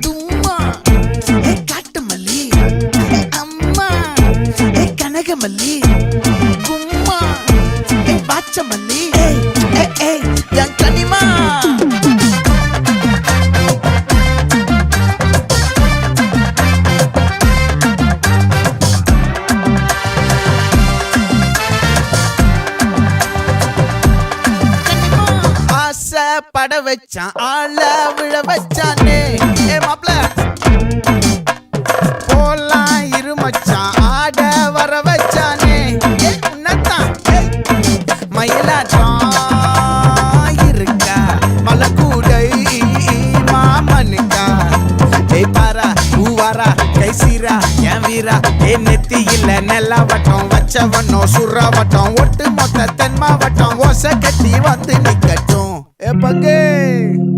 தும்மா ஏ காட்டு மல்லி அம்மா ஏ கனகமல்லி கும்மா ஏ பாச்ச மல்லி என் கனிமா பட வச்சான் ஆள விழ வச்சானே ஏ மாப்ள போலாம் இருமச்சான் ஆட வர வச்சானே உன்னத்தான் மயிலாட்டம் இருக்கா மலக்கூடை மாமனுக்கா ஏய் பாரா பூவாரா கைசீரா என் வீரா ஏ நெத்தி இல்ல நெல்லா வட்டம் வச்சவனோ சுறா வட்டம் ஒட்டு மொத்த தென் மாவட்டம் ஓசை கட்டி வந்து நிக்கட்டும். É pra quem?